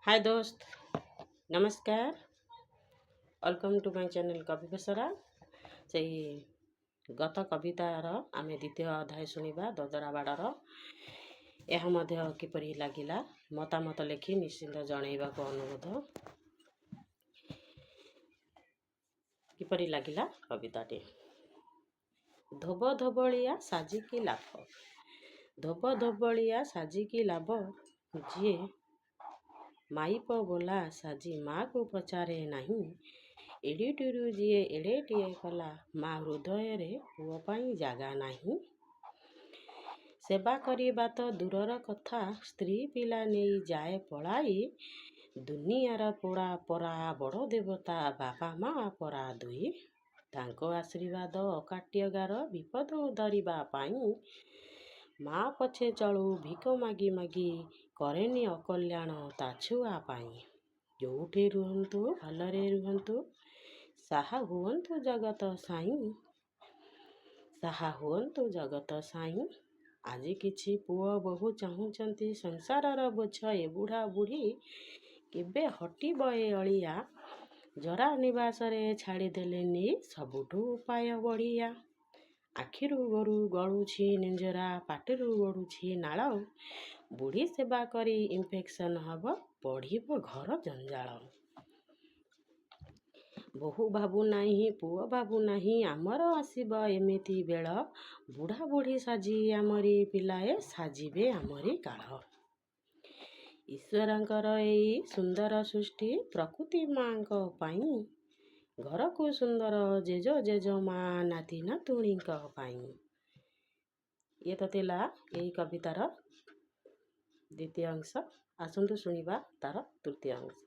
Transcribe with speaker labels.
Speaker 1: हाय दोस्त, नमस्कार। Welcome to my channel कवि बेसरा। से गत कवितार आम द्वितीय अध्याय शुणा ददरा बाड़र। यह किपरि लगिला मतामत लिखि निश्चिंत जनइबा को अनुरोध। किपरि लगिला कविताटी। धोब धोबलिया साजिकी लाभ, धोब धोबलिया साजिकी लाभ, जी माइप बोला साजी माँ को पचारे नहीं। एडिटू जी एडेटिए कला माँ हृदय रे पुओ पाई जागा नहीं। सेवा करिबा तो दूरर कथा, स्त्री पिला नहीं जाए पलाई। दुनियार पोड़ा परा बड़ देवता बापा माँ परा दुई। तांको आशीर्वाद अकाट्यगार विपद धरिबा पाई। माँ पछे चलू भिक मागी मागी, करेनी अकल्याण ता छुआ पाई। जोठी रुहंतु भलरे रुहंतु, साहा हुअंतु जगत साई, साहा हुअंतु जगत साई। आजि किछि पुओ बहु चाहुंचंती संसारर बोझ ए बुढ़ा बुढ़ी केबे हटिब ए अलिया। जरा निवासरे छाड़ीदेलेनी सबुठु उपाय बढ़िया। आखिरु गोरु गलुछि निंजरा, पाटिरु गड़ुछि नाल। बुढ़ी सेवा करी इन्फेक्शन हब, बढ़िब घर जंजाल। बहु भाबु नाही पुओ भाबु नाही, आमर आसिब एमिति बेल। बुढ़ा बुढ़ी साजी आमरी पिलाए, साजिबे आमरी काल। ईश्वरंकर एई सुंदर सृष्टि प्रकृति माँको पाई। घर को सुंदर जेज जेजमा नाती नातुणीक पाई। ये तो थिला एई कवितार द्वितीय अंश। आसंतु शुणिबा तार तृतीय अंश।